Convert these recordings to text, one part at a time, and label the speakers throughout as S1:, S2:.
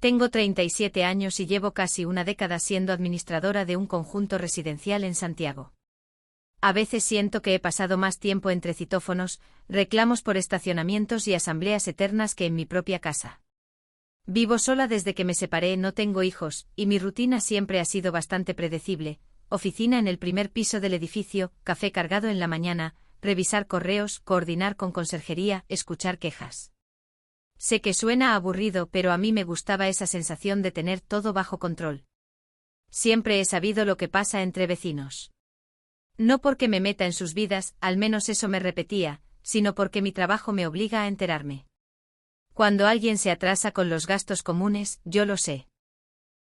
S1: Tengo 37 años y llevo casi una década siendo administradora de un conjunto residencial en Santiago. A veces siento que he pasado más tiempo entre citófonos, reclamos por estacionamientos y asambleas eternas que en mi propia casa. Vivo sola desde que me separé, no tengo hijos, y mi rutina siempre ha sido bastante predecible: oficina en el primer piso del edificio, café cargado en la mañana, revisar correos, coordinar con conserjería, escuchar quejas. Sé que suena aburrido, pero a mí me gustaba esa sensación de tener todo bajo control. Siempre he sabido lo que pasa entre vecinos. No porque me meta en sus vidas, al menos eso me repetía, sino porque mi trabajo me obliga a enterarme. Cuando alguien se atrasa con los gastos comunes, yo lo sé.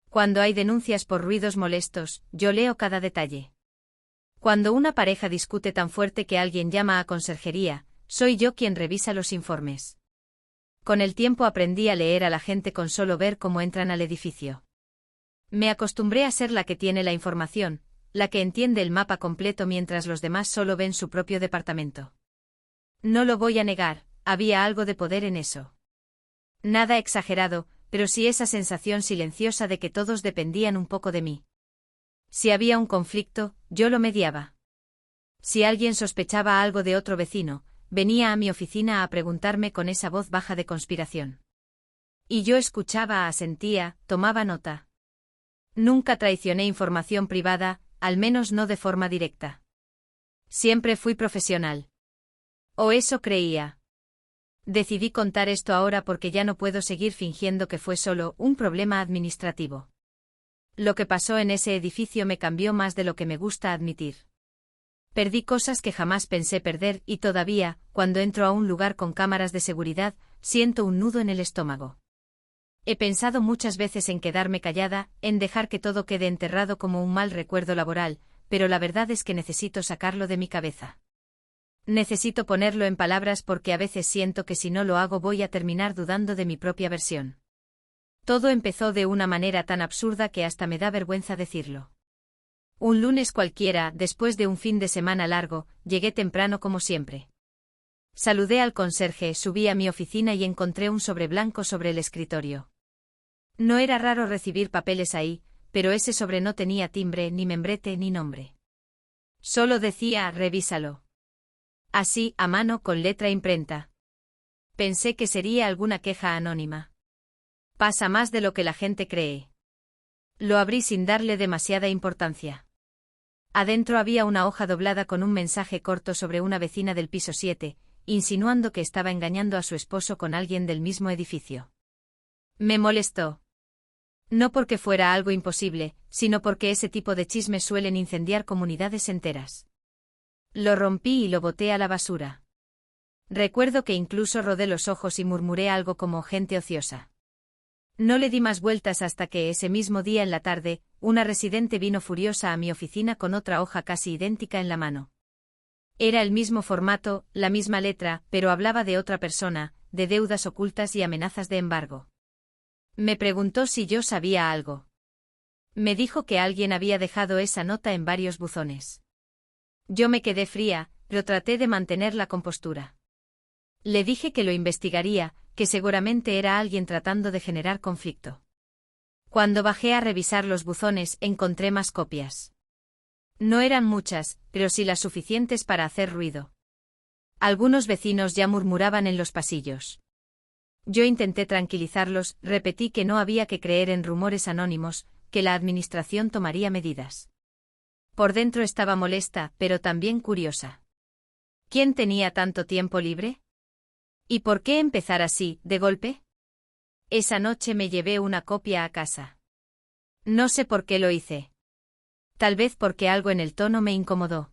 S1: Cuando hay denuncias por ruidos molestos, yo leo cada detalle. Cuando una pareja discute tan fuerte que alguien llama a conserjería, soy yo quien revisa los informes. Con el tiempo aprendí a leer a la gente con solo ver cómo entran al edificio. Me acostumbré a ser la que tiene la información, la que entiende el mapa completo mientras los demás solo ven su propio departamento. No lo voy a negar, había algo de poder en eso. Nada exagerado, pero sí esa sensación silenciosa de que todos dependían un poco de mí. Si había un conflicto, yo lo mediaba. Si alguien sospechaba algo de otro vecino, venía a mi oficina a preguntarme con esa voz baja de conspiración. Y yo escuchaba, asentía, tomaba nota. Nunca traicioné información privada, al menos no de forma directa. Siempre fui profesional. O eso creía. Decidí contar esto ahora porque ya no puedo seguir fingiendo que fue solo un problema administrativo. Lo que pasó en ese edificio me cambió más de lo que me gusta admitir. Perdí cosas que jamás pensé perder y todavía, cuando entro a un lugar con cámaras de seguridad, siento un nudo en el estómago. He pensado muchas veces en quedarme callada, en dejar que todo quede enterrado como un mal recuerdo laboral, pero la verdad es que necesito sacarlo de mi cabeza. Necesito ponerlo en palabras porque a veces siento que si no lo hago voy a terminar dudando de mi propia versión. Todo empezó de una manera tan absurda que hasta me da vergüenza decirlo. Un lunes cualquiera, después de un fin de semana largo, llegué temprano como siempre. Saludé al conserje, subí a mi oficina y encontré un sobre blanco sobre el escritorio. No era raro recibir papeles ahí, pero ese sobre no tenía timbre, ni membrete, ni nombre. Solo decía: revísalo. Así, a mano, con letra imprenta. Pensé que sería alguna queja anónima. Pasa más de lo que la gente cree. Lo abrí sin darle demasiada importancia. Adentro había una hoja doblada con un mensaje corto sobre una vecina del piso 7, insinuando que estaba engañando a su esposo con alguien del mismo edificio. Me molestó. No porque fuera algo imposible, sino porque ese tipo de chismes suelen incendiar comunidades enteras. Lo rompí y lo boté a la basura. Recuerdo que incluso rodé los ojos y murmuré algo como gente ociosa. No le di más vueltas hasta que ese mismo día en la tarde, una residente vino furiosa a mi oficina con otra hoja casi idéntica en la mano. Era el mismo formato, la misma letra, pero hablaba de otra persona, de deudas ocultas y amenazas de embargo. Me preguntó si yo sabía algo. Me dijo que alguien había dejado esa nota en varios buzones. Yo me quedé fría, pero traté de mantener la compostura. Le dije que lo investigaría, que seguramente era alguien tratando de generar conflicto. Cuando bajé a revisar los buzones, encontré más copias. No eran muchas, pero sí las suficientes para hacer ruido. Algunos vecinos ya murmuraban en los pasillos. Yo intenté tranquilizarlos, repetí que no había que creer en rumores anónimos, que la administración tomaría medidas. Por dentro estaba molesta, pero también curiosa. ¿Quién tenía tanto tiempo libre? ¿Y por qué empezar así, de golpe? Esa noche me llevé una copia a casa. No sé por qué lo hice. Tal vez porque algo en el tono me incomodó.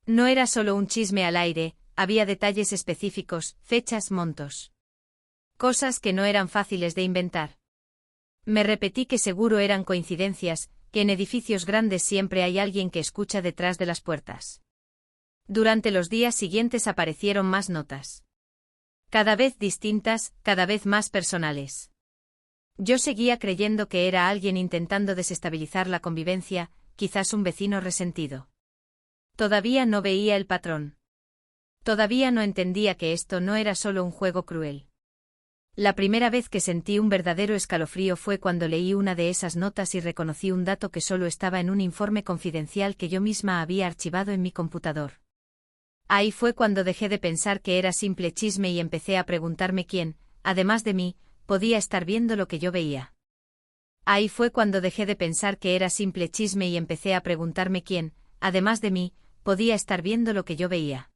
S1: No era solo un chisme al aire, había detalles específicos, fechas, montos. Cosas que no eran fáciles de inventar. Me repetí que seguro eran coincidencias, que en edificios grandes siempre hay alguien que escucha detrás de las puertas. Durante los días siguientes aparecieron más notas. Cada vez distintas, cada vez más personales. Yo seguía creyendo que era alguien intentando desestabilizar la convivencia, quizás un vecino resentido. Todavía no veía el patrón. Todavía no entendía que esto no era solo un juego cruel. La primera vez que sentí un verdadero escalofrío fue cuando leí una de esas notas y reconocí un dato que solo estaba en un informe confidencial que yo misma había archivado en mi computador. Ahí fue cuando dejé de pensar que era simple chisme y empecé a preguntarme quién, además de mí, podía estar viendo lo que yo veía. Ahí fue cuando dejé de pensar que era simple chisme y empecé a preguntarme quién, además de mí, podía estar viendo lo que yo veía.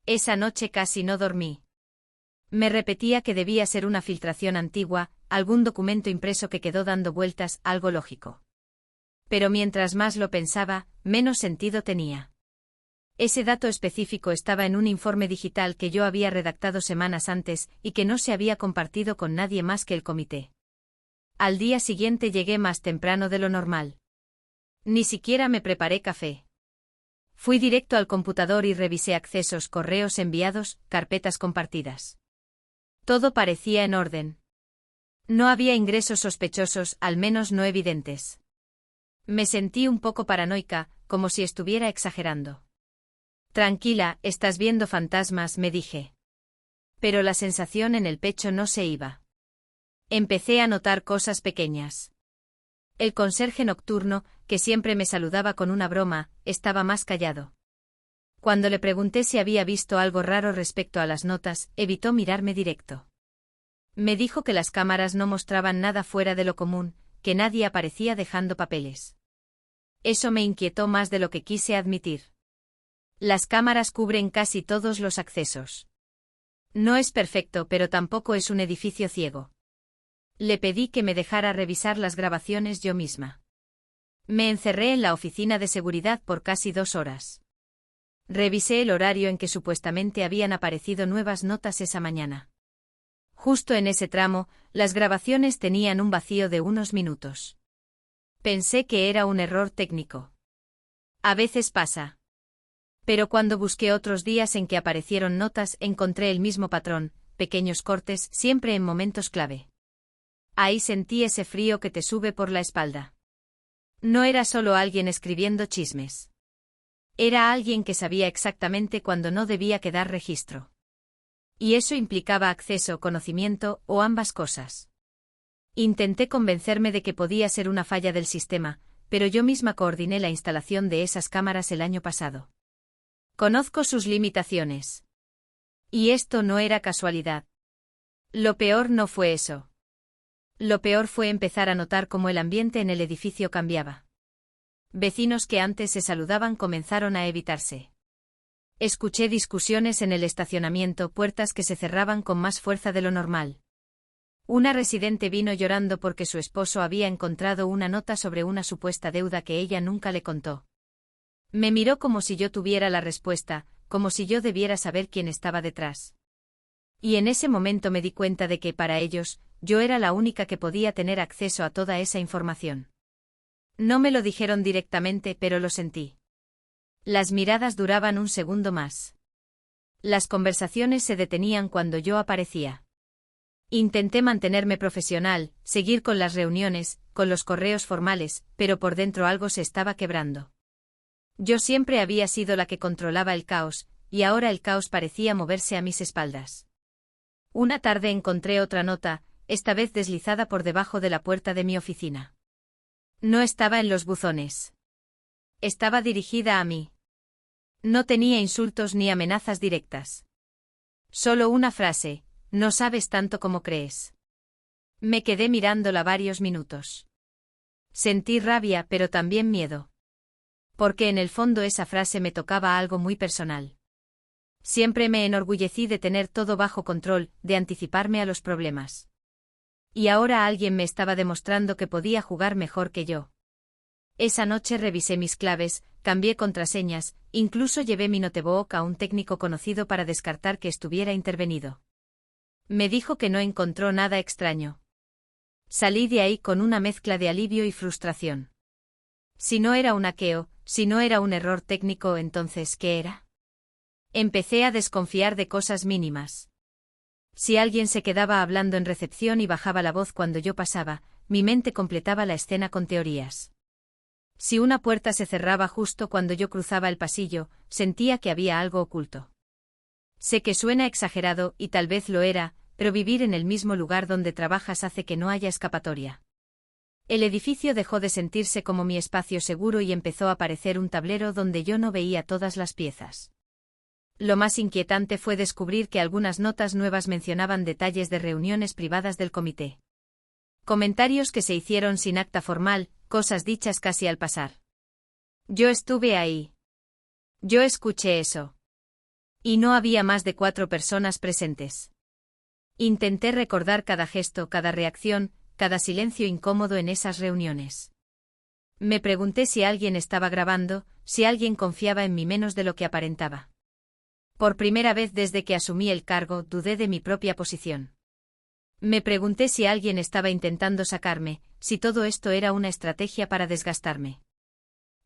S1: Esa noche casi no dormí. Me repetía que debía ser una filtración antigua, algún documento impreso que quedó dando vueltas, algo lógico. Pero mientras más lo pensaba, menos sentido tenía. Ese dato específico estaba en un informe digital que yo había redactado semanas antes y que no se había compartido con nadie más que el comité. Al día siguiente llegué más temprano de lo normal. Ni siquiera me preparé café. Fui directo al computador y revisé accesos, correos enviados, carpetas compartidas. Todo parecía en orden. No había ingresos sospechosos, al menos no evidentes. Me sentí un poco paranoica, como si estuviera exagerando. Tranquila, estás viendo fantasmas, me dije. Pero la sensación en el pecho no se iba. Empecé a notar cosas pequeñas. El conserje nocturno, que siempre me saludaba con una broma, estaba más callado. Cuando le pregunté si había visto algo raro respecto a las notas, evitó mirarme directo. Me dijo que las cámaras no mostraban nada fuera de lo común, que nadie aparecía dejando papeles. Eso me inquietó más de lo que quise admitir. Las cámaras cubren casi todos los accesos. No es perfecto, pero tampoco es un edificio ciego. Le pedí que me dejara revisar las grabaciones yo misma. Me encerré en la oficina de seguridad por casi 2 horas. Revisé el horario en que supuestamente habían aparecido nuevas notas esa mañana. Justo en ese tramo, las grabaciones tenían un vacío de unos minutos. Pensé que era un error técnico. A veces pasa. Pero cuando busqué otros días en que aparecieron notas, encontré el mismo patrón, pequeños cortes, siempre en momentos clave. Ahí sentí ese frío que te sube por la espalda. No era solo alguien escribiendo chismes. Era alguien que sabía exactamente cuándo no debía quedar registro. Y eso implicaba acceso, conocimiento, o ambas cosas. Intenté convencerme de que podía ser una falla del sistema, pero yo misma coordiné la instalación de esas cámaras el año pasado. Conozco sus limitaciones. Y esto no era casualidad. Lo peor no fue eso. Lo peor fue empezar a notar cómo el ambiente en el edificio cambiaba. Vecinos que antes se saludaban comenzaron a evitarse. Escuché discusiones en el estacionamiento, puertas que se cerraban con más fuerza de lo normal. Una residente vino llorando porque su esposo había encontrado una nota sobre una supuesta deuda que ella nunca le contó. Me miró como si yo tuviera la respuesta, como si yo debiera saber quién estaba detrás. Y en ese momento me di cuenta de que, para ellos, yo era la única que podía tener acceso a toda esa información. No me lo dijeron directamente, pero lo sentí. Las miradas duraban un segundo más. Las conversaciones se detenían cuando yo aparecía. Intenté mantenerme profesional, seguir con las reuniones, con los correos formales, pero por dentro algo se estaba quebrando. Yo siempre había sido la que controlaba el caos, y ahora el caos parecía moverse a mis espaldas. Una tarde encontré otra nota, esta vez deslizada por debajo de la puerta de mi oficina. No estaba en los buzones. Estaba dirigida a mí. No tenía insultos ni amenazas directas. Solo una frase: no sabes tanto como crees. Me quedé mirándola varios minutos. Sentí rabia, pero también miedo. Porque en el fondo esa frase me tocaba algo muy personal. Siempre me enorgullecí de tener todo bajo control, de anticiparme a los problemas. Y ahora alguien me estaba demostrando que podía jugar mejor que yo. Esa noche revisé mis claves, cambié contraseñas, incluso llevé mi notebook a un técnico conocido para descartar que estuviera intervenido. Me dijo que no encontró nada extraño. Salí de ahí con una mezcla de alivio y frustración. Si no era un hackeo, si no era un error técnico, entonces, ¿qué era? Empecé a desconfiar de cosas mínimas. Si alguien se quedaba hablando en recepción y bajaba la voz cuando yo pasaba, mi mente completaba la escena con teorías. Si una puerta se cerraba justo cuando yo cruzaba el pasillo, sentía que había algo oculto. Sé que suena exagerado, y tal vez lo era, pero vivir en el mismo lugar donde trabajas hace que no haya escapatoria. El edificio dejó de sentirse como mi espacio seguro y empezó a parecer un tablero donde yo no veía todas las piezas. Lo más inquietante fue descubrir que algunas notas nuevas mencionaban detalles de reuniones privadas del comité. Comentarios que se hicieron sin acta formal, cosas dichas casi al pasar. Yo estuve ahí. Yo escuché eso. Y no había más de 4 personas presentes. Intenté recordar cada gesto, cada reacción, cada silencio incómodo en esas reuniones. Me pregunté si alguien estaba grabando, si alguien confiaba en mí menos de lo que aparentaba. Por primera vez desde que asumí el cargo, dudé de mi propia posición. Me pregunté si alguien estaba intentando sacarme, si todo esto era una estrategia para desgastarme.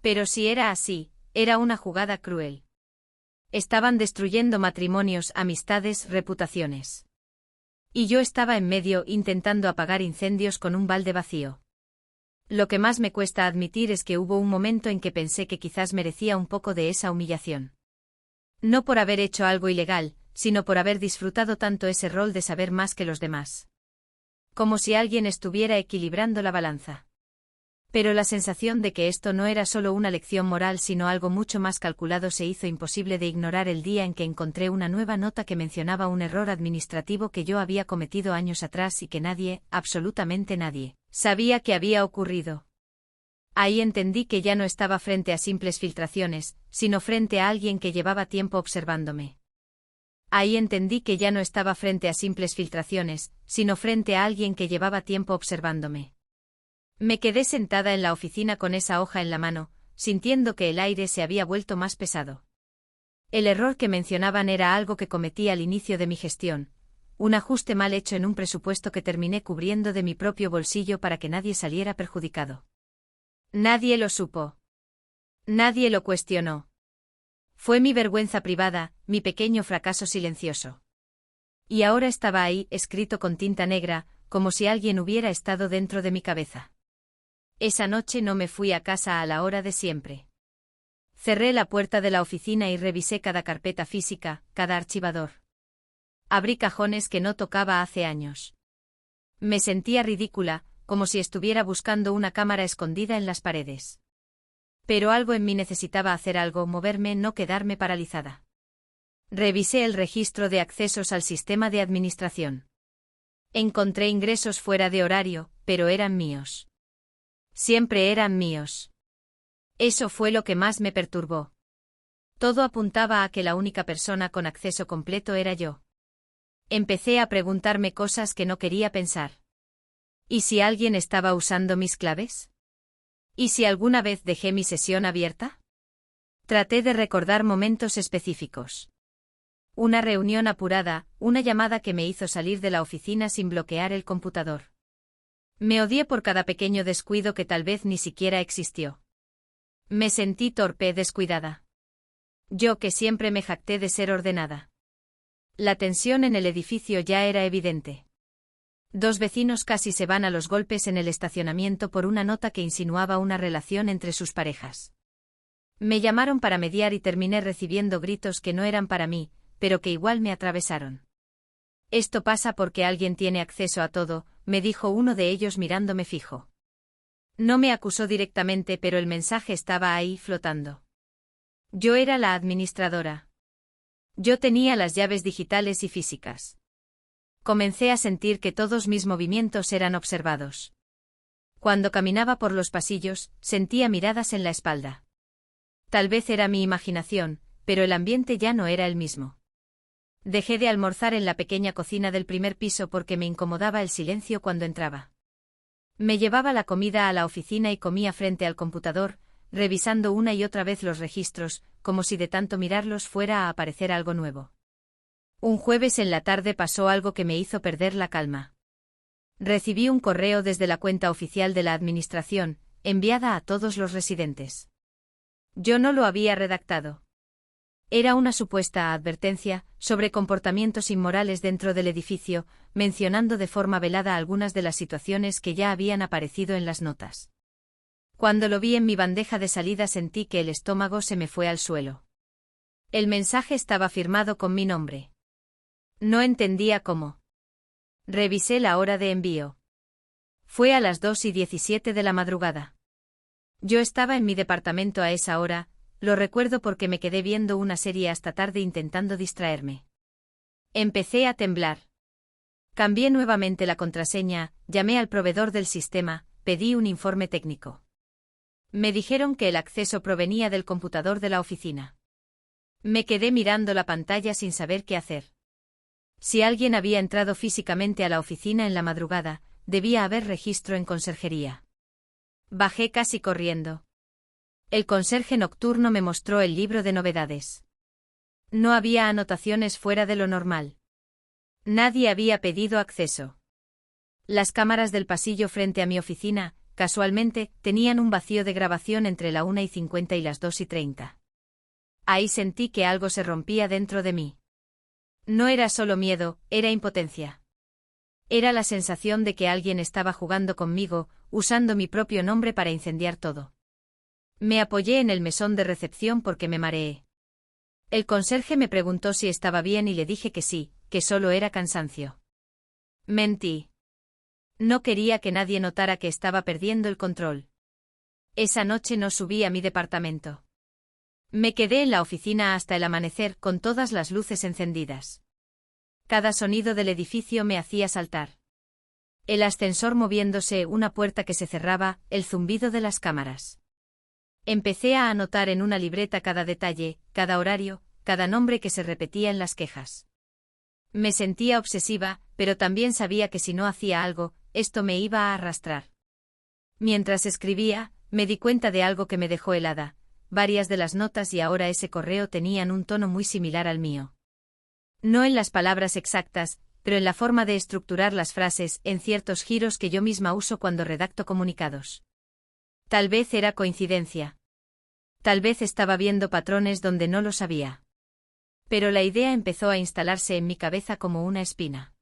S1: Pero si era así, era una jugada cruel. Estaban destruyendo matrimonios, amistades, reputaciones. Y yo estaba en medio intentando apagar incendios con un balde vacío. Lo que más me cuesta admitir es que hubo un momento en que pensé que quizás merecía un poco de esa humillación. No por haber hecho algo ilegal, sino por haber disfrutado tanto ese rol de saber más que los demás. Como si alguien estuviera equilibrando la balanza. Pero la sensación de que esto no era solo una lección moral sino algo mucho más calculado se hizo imposible de ignorar el día en que encontré una nueva nota que mencionaba un error administrativo que yo había cometido años atrás y que nadie, absolutamente nadie, sabía que había ocurrido. Ahí entendí que ya no estaba frente a simples filtraciones, sino frente a alguien que llevaba tiempo observándome. Ahí entendí que ya no estaba frente a simples filtraciones, sino frente a alguien que llevaba tiempo observándome. Me quedé sentada en la oficina con esa hoja en la mano, sintiendo que el aire se había vuelto más pesado. El error que mencionaban era algo que cometí al inicio de mi gestión, un ajuste mal hecho en un presupuesto que terminé cubriendo de mi propio bolsillo para que nadie saliera perjudicado. Nadie lo supo. Nadie lo cuestionó. Fue mi vergüenza privada, mi pequeño fracaso silencioso. Y ahora estaba ahí, escrito con tinta negra, como si alguien hubiera estado dentro de mi cabeza. Esa noche no me fui a casa a la hora de siempre. Cerré la puerta de la oficina y revisé cada carpeta física, cada archivador. Abrí cajones que no tocaba hace años. Me sentía ridícula, como si estuviera buscando una cámara escondida en las paredes. Pero algo en mí necesitaba hacer algo, moverme, no quedarme paralizada. Revisé el registro de accesos al sistema de administración. Encontré ingresos fuera de horario, pero eran míos. Siempre eran míos. Eso fue lo que más me perturbó. Todo apuntaba a que la única persona con acceso completo era yo. Empecé a preguntarme cosas que no quería pensar. ¿Y si alguien estaba usando mis claves? ¿Y si alguna vez dejé mi sesión abierta? Traté de recordar momentos específicos. Una reunión apurada, una llamada que me hizo salir de la oficina sin bloquear el computador. Me odié por cada pequeño descuido que tal vez ni siquiera existió. Me sentí torpe, descuidada. Yo que siempre me jacté de ser ordenada. La tensión en el edificio ya era evidente. 2 vecinos casi se van a los golpes en el estacionamiento por una nota que insinuaba una relación entre sus parejas. Me llamaron para mediar y terminé recibiendo gritos que no eran para mí, pero que igual me atravesaron. Esto pasa porque alguien tiene acceso a todo, me dijo uno de ellos mirándome fijo. No me acusó directamente, pero el mensaje estaba ahí flotando. Yo era la administradora. Yo tenía las llaves digitales y físicas. Comencé a sentir que todos mis movimientos eran observados. Cuando caminaba por los pasillos, sentía miradas en la espalda. Tal vez era mi imaginación, pero el ambiente ya no era el mismo. Dejé de almorzar en la pequeña cocina del primer piso porque me incomodaba el silencio cuando entraba. Me llevaba la comida a la oficina y comía frente al computador, revisando una y otra vez los registros, como si de tanto mirarlos fuera a aparecer algo nuevo. Un jueves en la tarde pasó algo que me hizo perder la calma. Recibí un correo desde la cuenta oficial de la administración, enviada a todos los residentes. Yo no lo había redactado. Era una supuesta advertencia sobre comportamientos inmorales dentro del edificio, mencionando de forma velada algunas de las situaciones que ya habían aparecido en las notas. Cuando lo vi en mi bandeja de salida sentí que el estómago se me fue al suelo. El mensaje estaba firmado con mi nombre. No entendía cómo. Revisé la hora de envío. Fue a las 2:17 de la madrugada. Yo estaba en mi departamento a esa hora, lo recuerdo porque me quedé viendo una serie hasta tarde intentando distraerme. Empecé a temblar. Cambié nuevamente la contraseña, llamé al proveedor del sistema, pedí un informe técnico. Me dijeron que el acceso provenía del computador de la oficina. Me quedé mirando la pantalla sin saber qué hacer. Si alguien había entrado físicamente a la oficina en la madrugada, debía haber registro en conserjería. Bajé casi corriendo. El conserje nocturno me mostró el libro de novedades. No había anotaciones fuera de lo normal. Nadie había pedido acceso. Las cámaras del pasillo frente a mi oficina, casualmente, tenían un vacío de grabación entre la 1:50 y las 2:30. Ahí sentí que algo se rompía dentro de mí. No era solo miedo, era impotencia. Era la sensación de que alguien estaba jugando conmigo, usando mi propio nombre para incendiar todo. Me apoyé en el mesón de recepción porque me mareé. El conserje me preguntó si estaba bien y le dije que sí, que solo era cansancio. Mentí. No quería que nadie notara que estaba perdiendo el control. Esa noche no subí a mi departamento. Me quedé en la oficina hasta el amanecer con todas las luces encendidas. Cada sonido del edificio me hacía saltar. El ascensor moviéndose, una puerta que se cerraba, el zumbido de las cámaras. Empecé a anotar en una libreta cada detalle, cada horario, cada nombre que se repetía en las quejas. Me sentía obsesiva, pero también sabía que si no hacía algo, esto me iba a arrastrar. Mientras escribía, me di cuenta de algo que me dejó helada. Varias de las notas y ahora ese correo tenían un tono muy similar al mío. No en las palabras exactas, pero en la forma de estructurar las frases, en ciertos giros que yo misma uso cuando redacto comunicados. Tal vez era coincidencia. Tal vez estaba viendo patrones donde no lo sabía. Pero la idea empezó a instalarse en mi cabeza como una espina.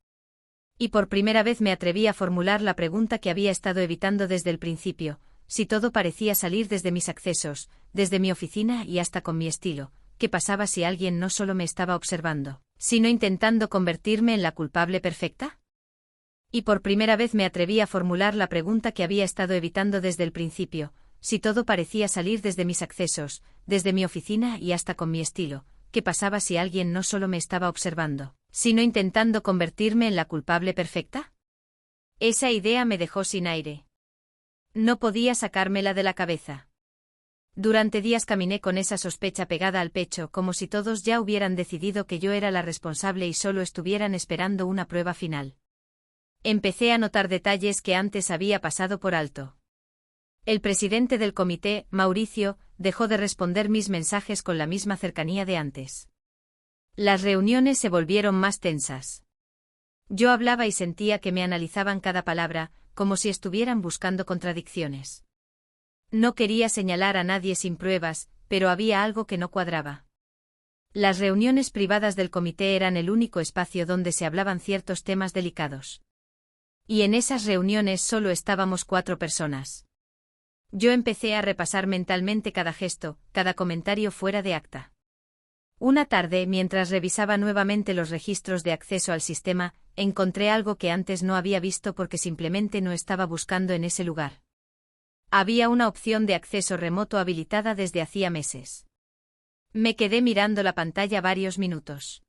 S1: Y por primera vez me atreví a formular la pregunta que había estado evitando desde el principio: si todo parecía salir desde mis accesos, desde mi oficina y hasta con mi estilo, ¿qué pasaba si alguien no solo me estaba observando, sino intentando convertirme en la culpable perfecta? Y por primera vez me atreví a formular la pregunta que había estado evitando desde el principio: si todo parecía salir desde mis accesos, desde mi oficina y hasta con mi estilo, ¿qué pasaba si alguien no solo me estaba observando, sino intentando convertirme en la culpable perfecta? Esa idea me dejó sin aire. No podía sacármela de la cabeza. Durante días caminé con esa sospecha pegada al pecho, como si todos ya hubieran decidido que yo era la responsable y solo estuvieran esperando una prueba final. Empecé a notar detalles que antes había pasado por alto. El presidente del comité, Mauricio, dejó de responder mis mensajes con la misma cercanía de antes. Las reuniones se volvieron más tensas. Yo hablaba y sentía que me analizaban cada palabra, como si estuvieran buscando contradicciones. No quería señalar a nadie sin pruebas, pero había algo que no cuadraba. Las reuniones privadas del comité eran el único espacio donde se hablaban ciertos temas delicados. Y en esas reuniones solo estábamos 4 personas. Yo empecé a repasar mentalmente cada gesto, cada comentario fuera de acta. Una tarde, mientras revisaba nuevamente los registros de acceso al sistema, encontré algo que antes no había visto porque simplemente no estaba buscando en ese lugar. Había una opción de acceso remoto habilitada desde hacía meses. Me quedé mirando la pantalla varios minutos.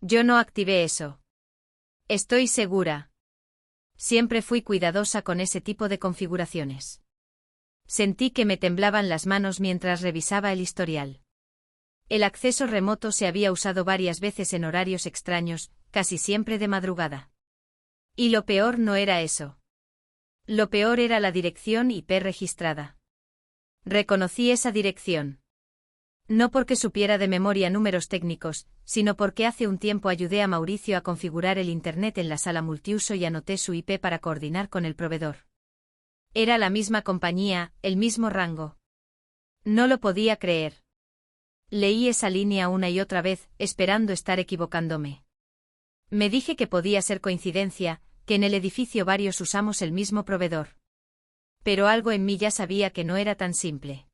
S1: Yo no activé eso. Estoy segura. Siempre fui cuidadosa con ese tipo de configuraciones. Sentí que me temblaban las manos mientras revisaba el historial. El acceso remoto se había usado varias veces en horarios extraños, casi siempre de madrugada. Y lo peor no era eso. Lo peor era la dirección IP registrada. Reconocí esa dirección. No porque supiera de memoria números técnicos, sino porque hace un tiempo ayudé a Mauricio a configurar el Internet en la sala multiuso y anoté su IP para coordinar con el proveedor. Era la misma compañía, el mismo rango. No lo podía creer. Leí esa línea una y otra vez, esperando estar equivocándome. Me dije que podía ser coincidencia, que en el edificio varios usamos el mismo proveedor. Pero algo en mí ya sabía que no era tan simple.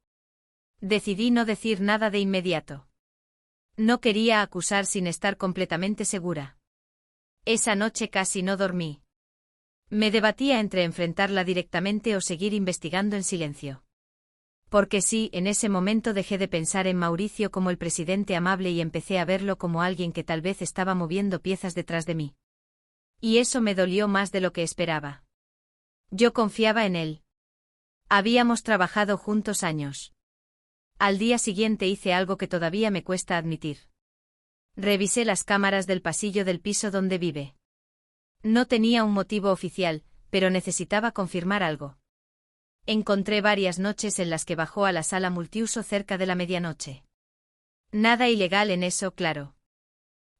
S1: Decidí no decir nada de inmediato. No quería acusar sin estar completamente segura. Esa noche casi no dormí. Me debatía entre enfrentarla directamente o seguir investigando en silencio. Porque sí, en ese momento dejé de pensar en Mauricio como el presidente amable y empecé a verlo como alguien que tal vez estaba moviendo piezas detrás de mí. Y eso me dolió más de lo que esperaba. Yo confiaba en él. Habíamos trabajado juntos años. Al día siguiente hice algo que todavía me cuesta admitir. Revisé las cámaras del pasillo del piso donde vive. No tenía un motivo oficial, pero necesitaba confirmar algo. Encontré varias noches en las que bajó a la sala multiuso cerca de la medianoche. Nada ilegal en eso, claro.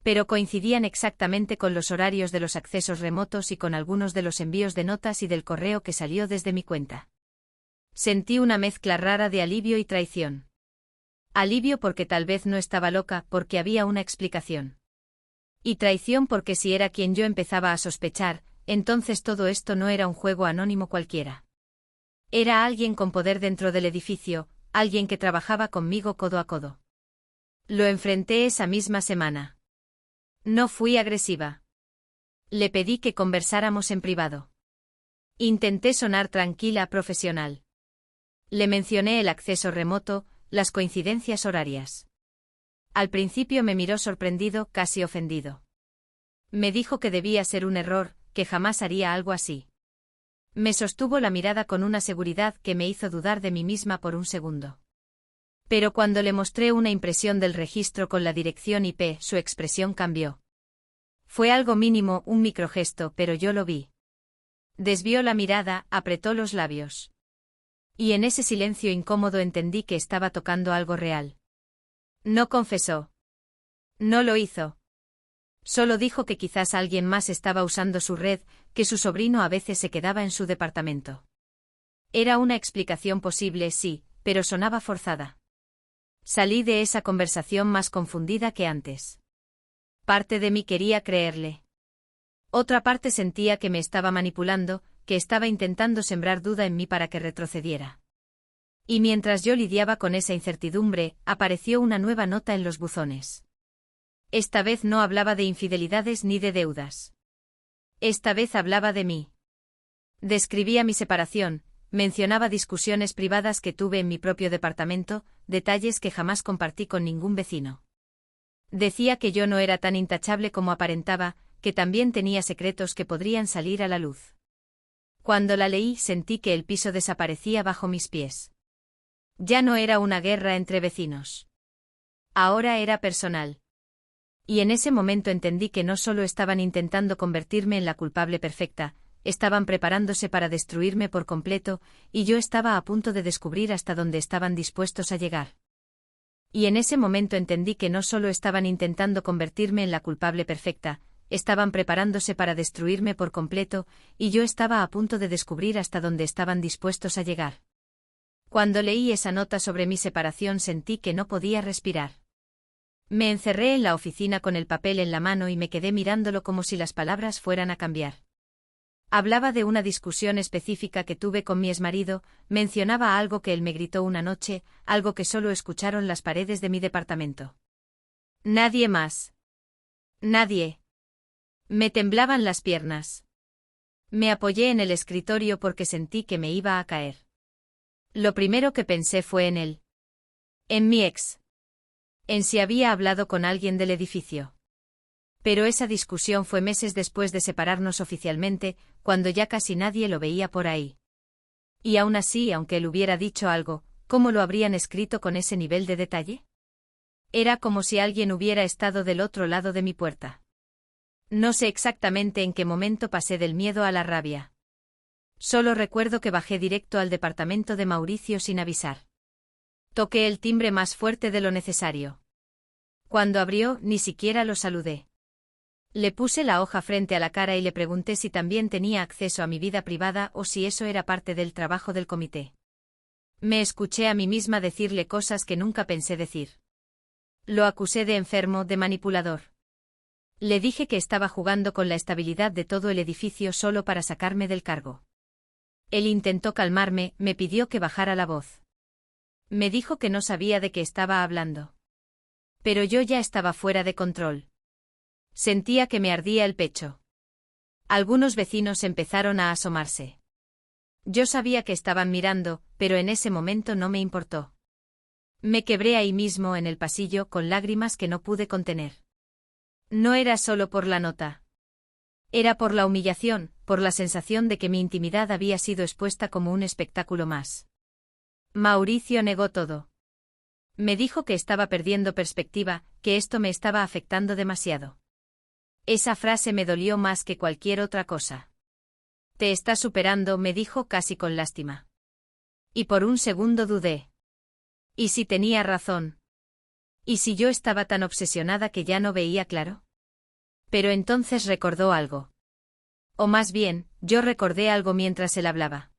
S1: Pero coincidían exactamente con los horarios de los accesos remotos y con algunos de los envíos de notas y del correo que salió desde mi cuenta. Sentí una mezcla rara de alivio y traición. Alivio porque tal vez no estaba loca, porque había una explicación. Y traición porque si era quien yo empezaba a sospechar, entonces todo esto no era un juego anónimo cualquiera. Era alguien con poder dentro del edificio, alguien que trabajaba conmigo codo a codo. Lo enfrenté esa misma semana. No fui agresiva. Le pedí que conversáramos en privado. Intenté sonar tranquila, profesional. Le mencioné el acceso remoto, las coincidencias horarias. Al principio me miró sorprendido, casi ofendido. Me dijo que debía ser un error, que jamás haría algo así. Me sostuvo la mirada con una seguridad que me hizo dudar de mí misma por un segundo. Pero cuando le mostré una impresión del registro con la dirección IP, su expresión cambió. Fue algo mínimo, un microgesto, pero yo lo vi. Desvió la mirada, apretó los labios. Y en ese silencio incómodo entendí que estaba tocando algo real. No confesó. No lo hizo. Solo dijo que quizás alguien más estaba usando su red, que su sobrino a veces se quedaba en su departamento. Era una explicación posible, sí, pero sonaba forzada. Salí de esa conversación más confundida que antes. Parte de mí quería creerle. Otra parte sentía que me estaba manipulando, que estaba intentando sembrar duda en mí para que retrocediera. Y mientras yo lidiaba con esa incertidumbre, apareció una nueva nota en los buzones. Esta vez no hablaba de infidelidades ni de deudas. Esta vez hablaba de mí. Describía mi separación, mencionaba discusiones privadas que tuve en mi propio departamento, detalles que jamás compartí con ningún vecino. Decía que yo no era tan intachable como aparentaba, que también tenía secretos que podrían salir a la luz. Cuando la leí sentí que el piso desaparecía bajo mis pies. Ya no era una guerra entre vecinos. Ahora era personal. Y en ese momento entendí que no solo estaban intentando convertirme en la culpable perfecta, estaban preparándose para destruirme por completo, y yo estaba a punto de descubrir hasta dónde estaban dispuestos a llegar. Y en ese momento entendí que no solo estaban intentando convertirme en la culpable perfecta, estaban preparándose para destruirme por completo, y yo estaba a punto de descubrir hasta dónde estaban dispuestos a llegar. Cuando leí esa nota sobre mi separación sentí que no podía respirar. Me encerré en la oficina con el papel en la mano y me quedé mirándolo como si las palabras fueran a cambiar. Hablaba de una discusión específica que tuve con mi exmarido, mencionaba algo que él me gritó una noche, algo que solo escucharon las paredes de mi departamento. Nadie más. Nadie. Me temblaban las piernas. Me apoyé en el escritorio porque sentí que me iba a caer. Lo primero que pensé fue en él. En mi ex. En si había hablado con alguien del edificio. Pero esa discusión fue meses después de separarnos oficialmente, cuando ya casi nadie lo veía por ahí. Y aún así, aunque él hubiera dicho algo, ¿cómo lo habrían escrito con ese nivel de detalle? Era como si alguien hubiera estado del otro lado de mi puerta. No sé exactamente en qué momento pasé del miedo a la rabia. Solo recuerdo que bajé directo al departamento de Mauricio sin avisar. Toqué el timbre más fuerte de lo necesario. Cuando abrió, ni siquiera lo saludé. Le puse la hoja frente a la cara y le pregunté si también tenía acceso a mi vida privada o si eso era parte del trabajo del comité. Me escuché a mí misma decirle cosas que nunca pensé decir. Lo acusé de enfermo, de manipulador. Le dije que estaba jugando con la estabilidad de todo el edificio solo para sacarme del cargo. Él intentó calmarme, me pidió que bajara la voz. Me dijo que no sabía de qué estaba hablando. Pero yo ya estaba fuera de control. Sentía que me ardía el pecho. Algunos vecinos empezaron a asomarse. Yo sabía que estaban mirando, pero en ese momento no me importó. Me quebré ahí mismo en el pasillo con lágrimas que no pude contener. No era solo por la nota. Era por la humillación, por la sensación de que mi intimidad había sido expuesta como un espectáculo más. Mauricio negó todo. Me dijo que estaba perdiendo perspectiva, que esto me estaba afectando demasiado. Esa frase me dolió más que cualquier otra cosa. Te estás superando, me dijo casi con lástima. Y por un segundo dudé. ¿Y si tenía razón? ¿Y si yo estaba tan obsesionada que ya no veía claro? Pero entonces recordó algo. O más bien, yo recordé algo mientras él hablaba.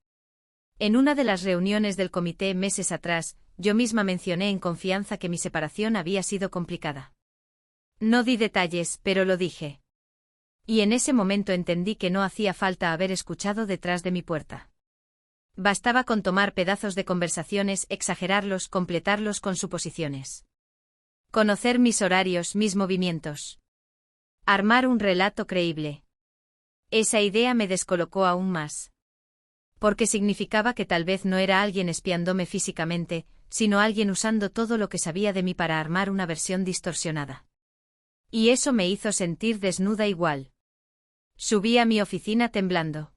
S1: En una de las reuniones del comité meses atrás, yo misma mencioné en confianza que mi separación había sido complicada. No di detalles, pero lo dije. Y en ese momento entendí que no hacía falta haber escuchado detrás de mi puerta. Bastaba con tomar pedazos de conversaciones, exagerarlos, completarlos con suposiciones. Conocer mis horarios, mis movimientos. Armar un relato creíble. Esa idea me descolocó aún más. Porque significaba que tal vez no era alguien espiándome físicamente, sino alguien usando todo lo que sabía de mí para armar una versión distorsionada. Y eso me hizo sentir desnuda igual. Subí a mi oficina temblando.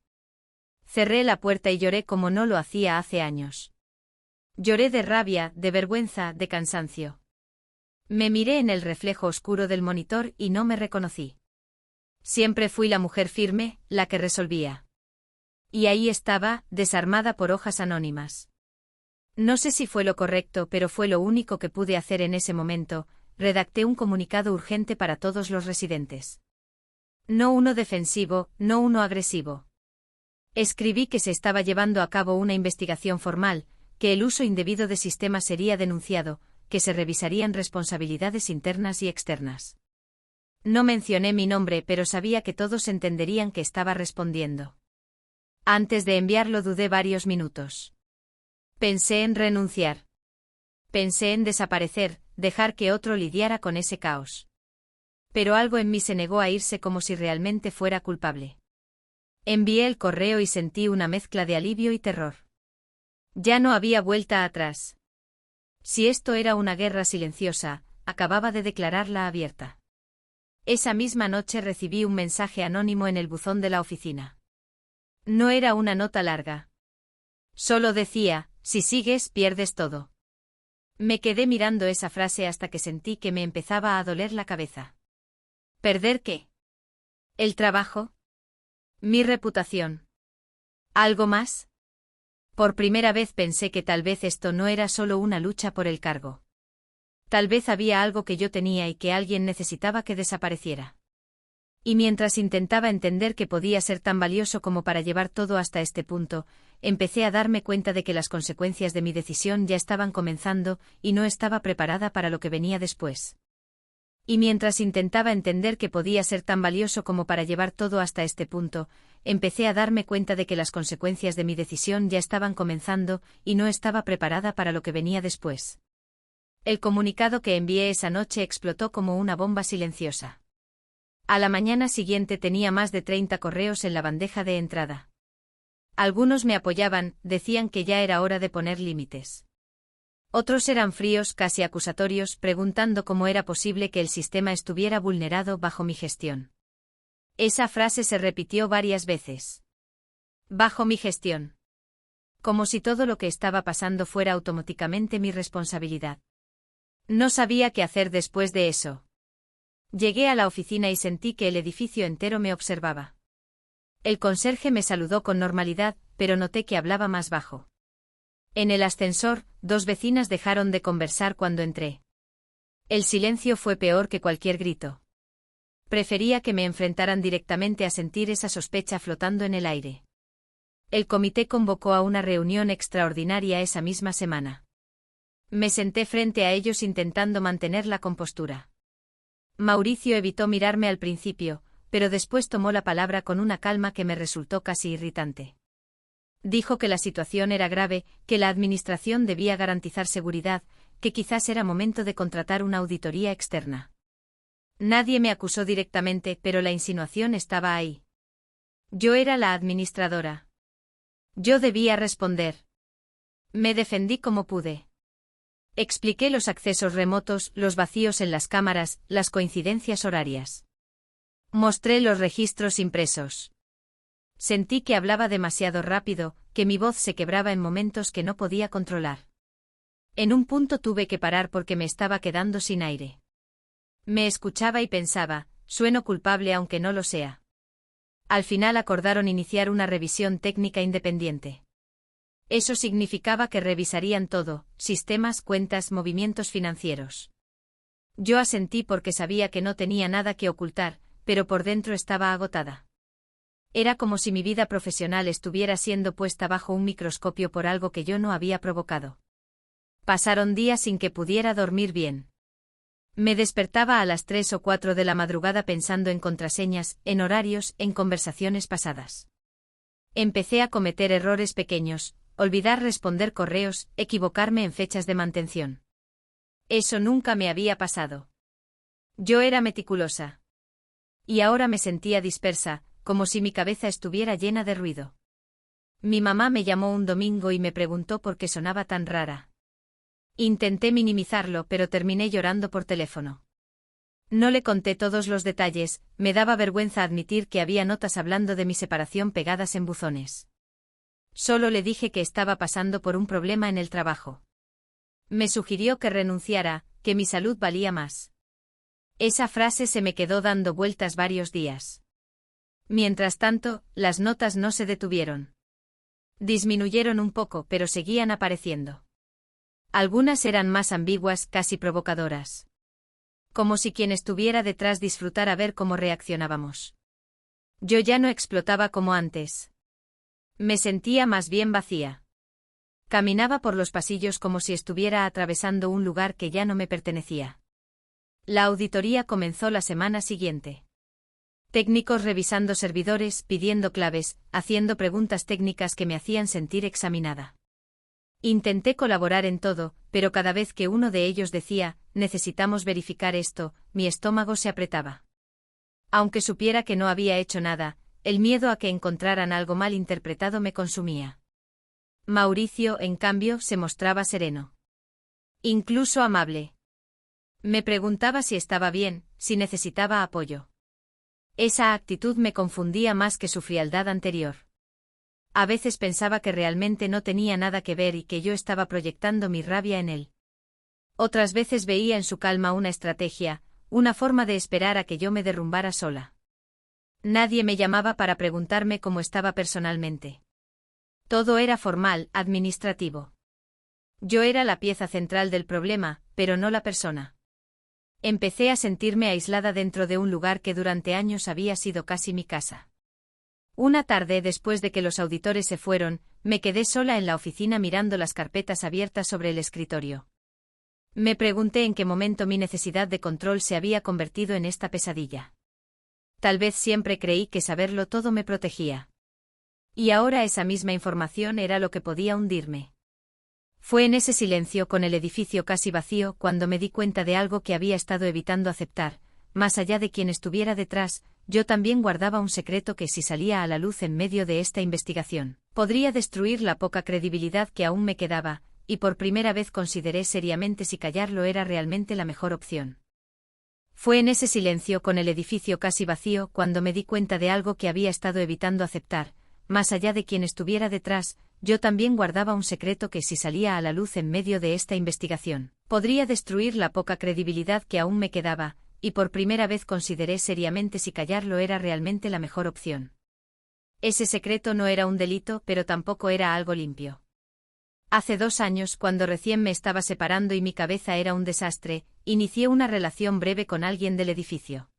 S1: Cerré la puerta y lloré como no lo hacía hace años. Lloré de rabia, de vergüenza, de cansancio. Me miré en el reflejo oscuro del monitor y no me reconocí. Siempre fui la mujer firme, la que resolvía. Y ahí estaba, desarmada por hojas anónimas. No sé si fue lo correcto, pero fue lo único que pude hacer en ese momento. Redacté un comunicado urgente para todos los residentes. No uno defensivo, no uno agresivo. Escribí que se estaba llevando a cabo una investigación formal, que el uso indebido de sistemas sería denunciado, que se revisarían responsabilidades internas y externas. No mencioné mi nombre, pero sabía que todos entenderían que estaba respondiendo. Antes de enviarlo dudé varios minutos. Pensé en renunciar. Pensé en desaparecer, dejar que otro lidiara con ese caos. Pero algo en mí se negó a irse como si realmente fuera culpable. Envié el correo y sentí una mezcla de alivio y terror. Ya no había vuelta atrás. Si esto era una guerra silenciosa, acababa de declararla abierta. Esa misma noche recibí un mensaje anónimo en el buzón de la oficina. No era una nota larga. Solo decía, si sigues, pierdes todo. Me quedé mirando esa frase hasta que sentí que me empezaba a doler la cabeza. ¿Perder qué? ¿El trabajo? ¿Mi reputación? ¿Algo más? Por primera vez pensé que tal vez esto no era solo una lucha por el cargo. Tal vez había algo que yo tenía y que alguien necesitaba que desapareciera. Y mientras intentaba entender que podía ser tan valioso como para llevar todo hasta este punto, empecé a darme cuenta de que las consecuencias de mi decisión ya estaban comenzando y no estaba preparada para lo que venía después. Y mientras intentaba entender que podía ser tan valioso como para llevar todo hasta este punto, empecé a darme cuenta de que las consecuencias de mi decisión ya estaban comenzando y no estaba preparada para lo que venía después. El comunicado que envié esa noche explotó como una bomba silenciosa. A la mañana siguiente tenía más de 30 correos en la bandeja de entrada. Algunos me apoyaban, decían que ya era hora de poner límites. Otros eran fríos, casi acusatorios, preguntando cómo era posible que el sistema estuviera vulnerado bajo mi gestión. Esa frase se repitió varias veces. Bajo mi gestión. Como si todo lo que estaba pasando fuera automáticamente mi responsabilidad. No sabía qué hacer después de eso. Llegué a la oficina y sentí que el edificio entero me observaba. El conserje me saludó con normalidad, pero noté que hablaba más bajo. En el ascensor, 2 vecinas dejaron de conversar cuando entré. El silencio fue peor que cualquier grito. Prefería que me enfrentaran directamente a sentir esa sospecha flotando en el aire. El comité convocó a una reunión extraordinaria esa misma semana. Me senté frente a ellos intentando mantener la compostura. Mauricio evitó mirarme al principio, pero después tomó la palabra con una calma que me resultó casi irritante. Dijo que la situación era grave, que la administración debía garantizar seguridad, que quizás era momento de contratar una auditoría externa. Nadie me acusó directamente, pero la insinuación estaba ahí. Yo era la administradora. Yo debía responder. Me defendí como pude. Expliqué los accesos remotos, los vacíos en las cámaras, las coincidencias horarias. Mostré los registros impresos. Sentí que hablaba demasiado rápido, que mi voz se quebraba en momentos que no podía controlar. En un punto tuve que parar porque me estaba quedando sin aire. Me escuchaba y pensaba, sueno culpable aunque no lo sea. Al final acordaron iniciar una revisión técnica independiente. Eso significaba que revisarían todo, sistemas, cuentas, movimientos financieros. Yo asentí porque sabía que no tenía nada que ocultar, pero por dentro estaba agotada. Era como si mi vida profesional estuviera siendo puesta bajo un microscopio por algo que yo no había provocado. Pasaron días sin que pudiera dormir bien. Me despertaba a las 3 o 4 de la madrugada pensando en contraseñas, en horarios, en conversaciones pasadas. Empecé a cometer errores pequeños, olvidar responder correos, equivocarme en fechas de mantención. Eso nunca me había pasado. Yo era meticulosa. Y ahora me sentía dispersa, como si mi cabeza estuviera llena de ruido. Mi mamá me llamó un domingo y me preguntó por qué sonaba tan rara. Intenté minimizarlo, pero terminé llorando por teléfono. No le conté todos los detalles, me daba vergüenza admitir que había notas hablando de mi separación pegadas en buzones. Solo le dije que estaba pasando por un problema en el trabajo. Me sugirió que renunciara, que mi salud valía más. Esa frase se me quedó dando vueltas varios días. Mientras tanto, las notas no se detuvieron. Disminuyeron un poco, pero seguían apareciendo. Algunas eran más ambiguas, casi provocadoras. Como si quien estuviera detrás disfrutara ver cómo reaccionábamos. Yo ya no explotaba como antes. Me sentía más bien vacía. Caminaba por los pasillos como si estuviera atravesando un lugar que ya no me pertenecía. La auditoría comenzó la semana siguiente. Técnicos revisando servidores, pidiendo claves, haciendo preguntas técnicas que me hacían sentir examinada. Intenté colaborar en todo, pero cada vez que uno de ellos decía, necesitamos verificar esto, mi estómago se apretaba. Aunque supiera que no había hecho nada, el miedo a que encontraran algo mal interpretado me consumía. Mauricio, en cambio, se mostraba sereno. Incluso amable. Me preguntaba si estaba bien, si necesitaba apoyo. Esa actitud me confundía más que su frialdad anterior. A veces pensaba que realmente no tenía nada que ver y que yo estaba proyectando mi rabia en él. Otras veces veía en su calma una estrategia, una forma de esperar a que yo me derrumbara sola. Nadie me llamaba para preguntarme cómo estaba personalmente. Todo era formal, administrativo. Yo era la pieza central del problema, pero no la persona. Empecé a sentirme aislada dentro de un lugar que durante años había sido casi mi casa. Una tarde, después de que los auditores se fueron, me quedé sola en la oficina mirando las carpetas abiertas sobre el escritorio. Me pregunté en qué momento mi necesidad de control se había convertido en esta pesadilla. Tal vez siempre creí que saberlo todo me protegía. Y ahora esa misma información era lo que podía hundirme. Fue en ese silencio, con el edificio casi vacío, cuando me di cuenta de algo que había estado evitando aceptar. Más allá de quien estuviera detrás, yo también guardaba un secreto que, si salía a la luz en medio de esta investigación, podría destruir la poca credibilidad que aún me quedaba, y por primera vez consideré seriamente si callarlo era realmente la mejor opción. Fue en ese silencio, con el edificio casi vacío, cuando me di cuenta de algo que había estado evitando aceptar. Más allá de quien estuviera detrás, yo también guardaba un secreto que, si salía a la luz en medio de esta investigación, podría destruir la poca credibilidad que aún me quedaba, y por primera vez consideré seriamente si callarlo era realmente la mejor opción. Ese secreto no era un delito, pero tampoco era algo limpio. Hace 2 años, cuando recién me estaba separando y mi cabeza era un desastre, inicié una relación breve con alguien del edificio.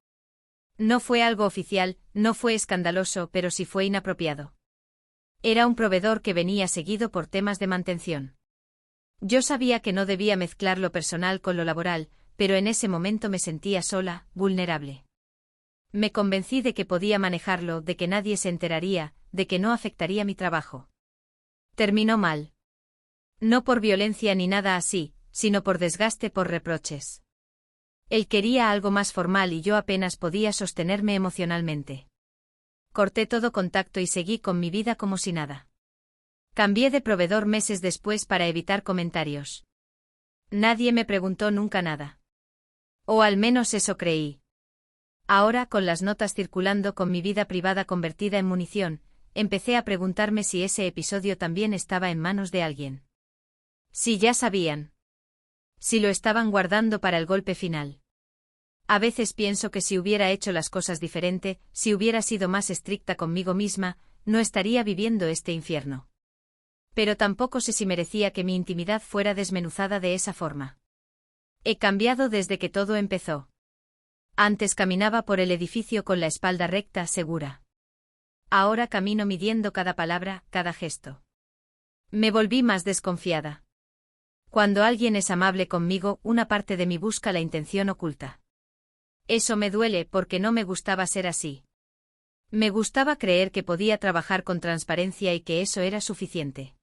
S1: No fue algo oficial, no fue escandaloso, pero sí fue inapropiado. Era un proveedor que venía seguido por temas de mantención. Yo sabía que no debía mezclar lo personal con lo laboral, pero en ese momento me sentía sola, vulnerable. Me convencí de que podía manejarlo, de que nadie se enteraría, de que no afectaría mi trabajo. Terminó mal. No por violencia ni nada así, sino por desgaste, por reproches. Él quería algo más formal y yo apenas podía sostenerme emocionalmente. Corté todo contacto y seguí con mi vida como si nada. Cambié de proveedor meses después para evitar comentarios. Nadie me preguntó nunca nada. O al menos eso creí. Ahora, con las notas circulando con mi vida privada convertida en munición, empecé a preguntarme si ese episodio también estaba en manos de alguien. Si ya sabían. Si lo estaban guardando para el golpe final. A veces pienso que si hubiera hecho las cosas diferente, si hubiera sido más estricta conmigo misma, no estaría viviendo este infierno. Pero tampoco sé si merecía que mi intimidad fuera desmenuzada de esa forma. He cambiado desde que todo empezó. Antes caminaba por el edificio con la espalda recta, segura. Ahora camino midiendo cada palabra, cada gesto. Me volví más desconfiada. Cuando alguien es amable conmigo, una parte de mí busca la intención oculta. Eso me duele porque no me gustaba ser así. Me gustaba creer que podía trabajar con transparencia y que eso era suficiente.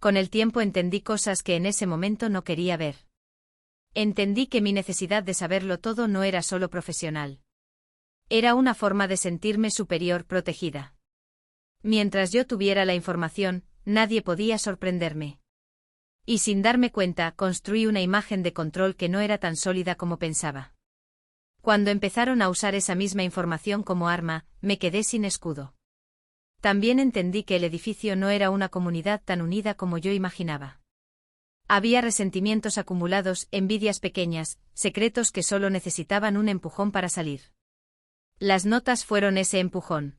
S1: Con el tiempo entendí cosas que en ese momento no quería ver. Entendí que mi necesidad de saberlo todo no era solo profesional. Era una forma de sentirme superior, protegida. Mientras yo tuviera la información, nadie podía sorprenderme. Y sin darme cuenta, construí una imagen de control que no era tan sólida como pensaba. Cuando empezaron a usar esa misma información como arma, me quedé sin escudo. También entendí que el edificio no era una comunidad tan unida como yo imaginaba. Había resentimientos acumulados, envidias pequeñas, secretos que solo necesitaban un empujón para salir. Las notas fueron ese empujón.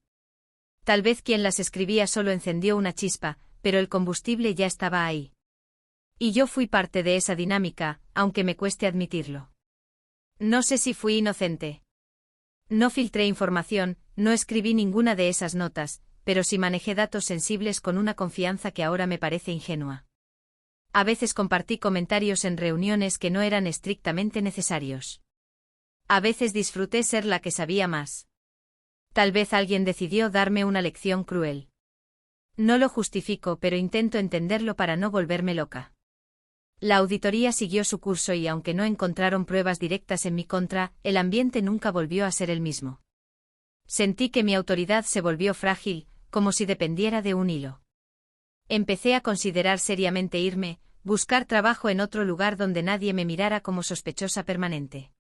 S1: Tal vez quien las escribía solo encendió una chispa, pero el combustible ya estaba ahí. Y yo fui parte de esa dinámica, aunque me cueste admitirlo. No sé si fui inocente. No filtré información, no escribí ninguna de esas notas, pero sí manejé datos sensibles con una confianza que ahora me parece ingenua. A veces compartí comentarios en reuniones que no eran estrictamente necesarios. A veces disfruté ser la que sabía más. Tal vez alguien decidió darme una lección cruel. No lo justifico, pero intento entenderlo para no volverme loca. La auditoría siguió su curso y aunque no encontraron pruebas directas en mi contra, el ambiente nunca volvió a ser el mismo. Sentí que mi autoridad se volvió frágil, como si dependiera de un hilo. Empecé a considerar seriamente irme, buscar trabajo en otro lugar donde nadie me mirara como sospechosa permanente.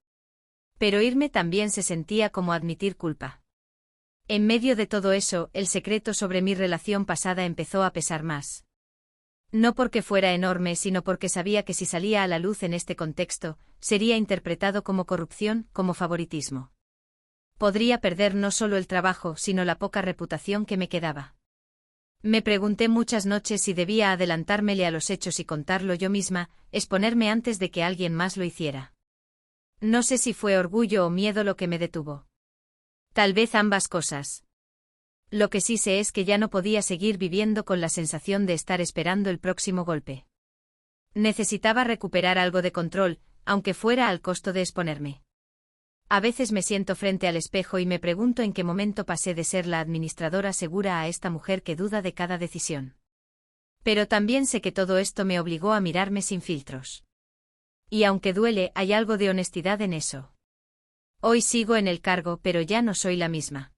S1: Pero irme también se sentía como admitir culpa. En medio de todo eso, el secreto sobre mi relación pasada empezó a pesar más. No porque fuera enorme, sino porque sabía que si salía a la luz en este contexto, sería interpretado como corrupción, como favoritismo. Podría perder no solo el trabajo, sino la poca reputación que me quedaba. Me pregunté muchas noches si debía adelantármele a los hechos y contarlo yo misma, exponerme antes de que alguien más lo hiciera. No sé si fue orgullo o miedo lo que me detuvo. Tal vez ambas cosas. Lo que sí sé es que ya no podía seguir viviendo con la sensación de estar esperando el próximo golpe. Necesitaba recuperar algo de control, aunque fuera al costo de exponerme. A veces me siento frente al espejo y me pregunto en qué momento pasé de ser la administradora segura a esta mujer que duda de cada decisión. Pero también sé que todo esto me obligó a mirarme sin filtros. Y aunque duele, hay algo de honestidad en eso. Hoy sigo en el cargo, pero ya no soy la misma.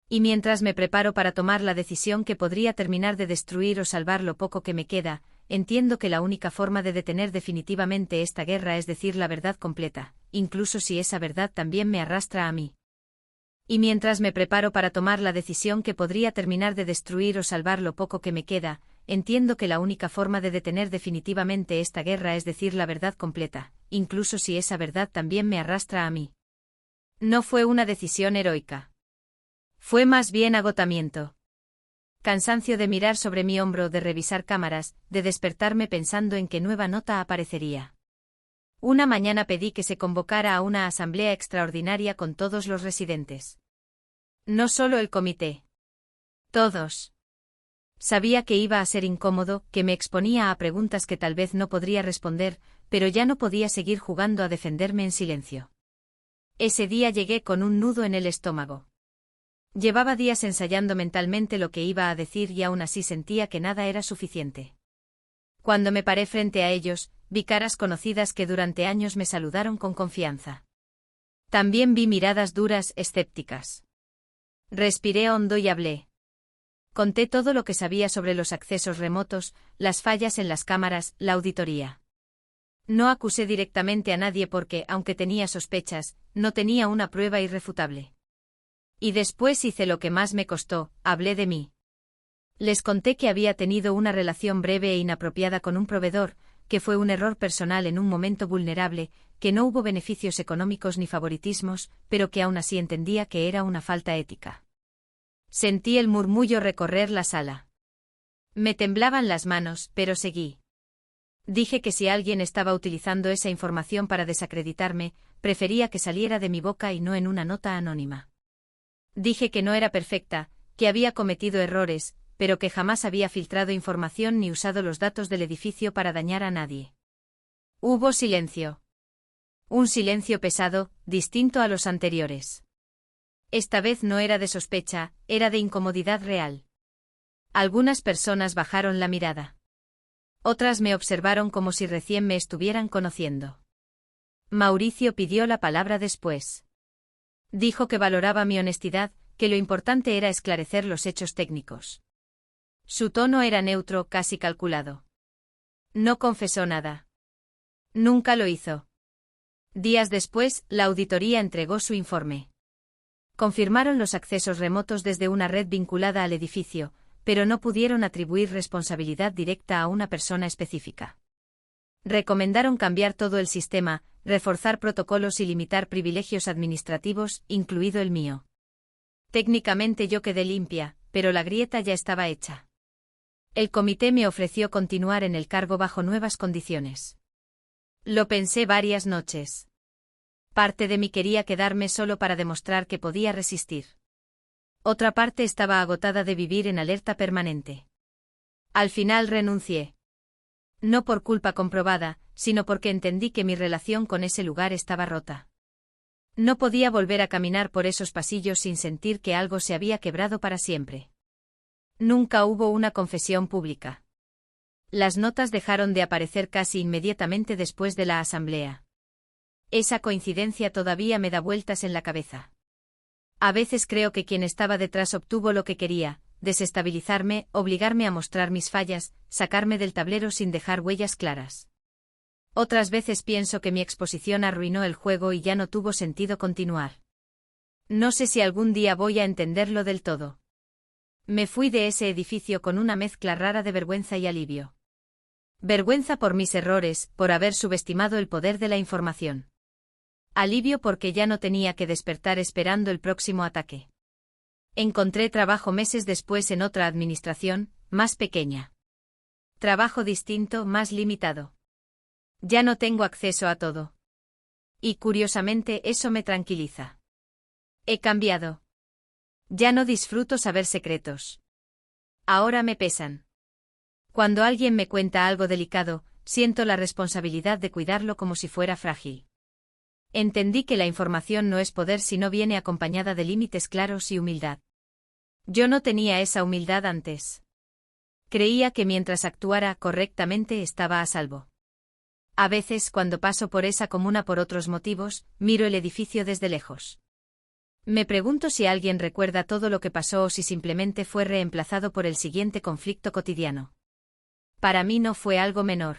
S1: Y mientras me preparo para tomar la decisión que podría terminar de destruir o salvar lo poco que me queda, entiendo que la única forma de detener definitivamente esta guerra es decir la verdad completa, incluso si esa verdad también me arrastra a mí. Y mientras me preparo para tomar la decisión que podría terminar de destruir o salvar lo poco que me queda, entiendo que la única forma de detener definitivamente esta guerra es decir la verdad completa, incluso si esa verdad también me arrastra a mí. No fue una decisión heroica. Fue más bien agotamiento. Cansancio de mirar sobre mi hombro, de revisar cámaras, de despertarme pensando en qué nueva nota aparecería. Una mañana pedí que se convocara a una asamblea extraordinaria con todos los residentes. No solo el comité. Todos. Sabía que iba a ser incómodo, que me exponía a preguntas que tal vez no podría responder, pero ya no podía seguir jugando a defenderme en silencio. Ese día llegué con un nudo en el estómago. Llevaba días ensayando mentalmente lo que iba a decir y aún así sentía que nada era suficiente. Cuando me paré frente a ellos, vi caras conocidas que durante años me saludaron con confianza. También vi miradas duras, escépticas. Respiré hondo y hablé. Conté todo lo que sabía sobre los accesos remotos, las fallas en las cámaras, la auditoría. No acusé directamente a nadie porque, aunque tenía sospechas, no tenía una prueba irrefutable. Y después hice lo que más me costó, hablé de mí. Les conté que había tenido una relación breve e inapropiada con un proveedor, que fue un error personal en un momento vulnerable, que no hubo beneficios económicos ni favoritismos, pero que aún así entendía que era una falta ética. Sentí el murmullo recorrer la sala. Me temblaban las manos, pero seguí. Dije que si alguien estaba utilizando esa información para desacreditarme, prefería que saliera de mi boca y no en una nota anónima. Dije que no era perfecta, que había cometido errores, pero que jamás había filtrado información ni usado los datos del edificio para dañar a nadie. Hubo silencio. Un silencio pesado, distinto a los anteriores. Esta vez no era de sospecha, era de incomodidad real. Algunas personas bajaron la mirada. Otras me observaron como si recién me estuvieran conociendo. Mauricio pidió la palabra después. Dijo que valoraba mi honestidad, que lo importante era esclarecer los hechos técnicos. Su tono era neutro, casi calculado. No confesó nada. Nunca lo hizo. Días después, la auditoría entregó su informe. Confirmaron los accesos remotos desde una red vinculada al edificio, pero no pudieron atribuir responsabilidad directa a una persona específica. Recomendaron cambiar todo el sistema, reforzar protocolos y limitar privilegios administrativos, incluido el mío. Técnicamente yo quedé limpia, pero la grieta ya estaba hecha. El comité me ofreció continuar en el cargo bajo nuevas condiciones. Lo pensé varias noches. Parte de mí quería quedarme solo para demostrar que podía resistir. Otra parte estaba agotada de vivir en alerta permanente. Al final renuncié. No por culpa comprobada, sino porque entendí que mi relación con ese lugar estaba rota. No podía volver a caminar por esos pasillos sin sentir que algo se había quebrado para siempre. Nunca hubo una confesión pública. Las notas dejaron de aparecer casi inmediatamente después de la asamblea. Esa coincidencia todavía me da vueltas en la cabeza. A veces creo que quien estaba detrás obtuvo lo que quería, desestabilizarme, obligarme a mostrar mis fallas, sacarme del tablero sin dejar huellas claras. Otras veces pienso que mi exposición arruinó el juego y ya no tuvo sentido continuar. No sé si algún día voy a entenderlo del todo. Me fui de ese edificio con una mezcla rara de vergüenza y alivio. Vergüenza por mis errores, por haber subestimado el poder de la información. Alivio porque ya no tenía que despertar esperando el próximo ataque. Encontré trabajo meses después en otra administración, más pequeña. Trabajo distinto, más limitado. Ya no tengo acceso a todo. Y curiosamente eso me tranquiliza. He cambiado. Ya no disfruto saber secretos. Ahora me pesan. Cuando alguien me cuenta algo delicado, siento la responsabilidad de cuidarlo como si fuera frágil. Entendí que la información no es poder si no viene acompañada de límites claros y humildad. Yo no tenía esa humildad antes. Creía que mientras actuara correctamente estaba a salvo. A veces, cuando paso por esa comuna por otros motivos, miro el edificio desde lejos. Me pregunto si alguien recuerda todo lo que pasó o si simplemente fue reemplazado por el siguiente conflicto cotidiano. Para mí no fue algo menor.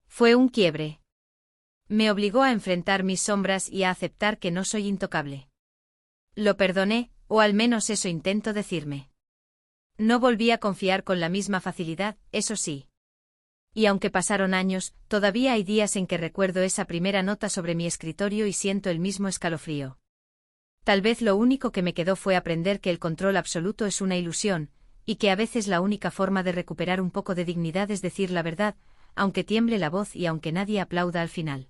S1: Fue un quiebre. Me obligó a enfrentar mis sombras y a aceptar que no soy intocable. Lo perdoné, o al menos eso intento decirme. No volví a confiar con la misma facilidad, eso sí. Y aunque pasaron años, todavía hay días en que recuerdo esa primera nota sobre mi escritorio y siento el mismo escalofrío. Tal vez lo único que me quedó fue aprender que el control absoluto es una ilusión, y que a veces la única forma de recuperar un poco de dignidad es decir la verdad, aunque tiemble la voz y aunque nadie aplauda al final.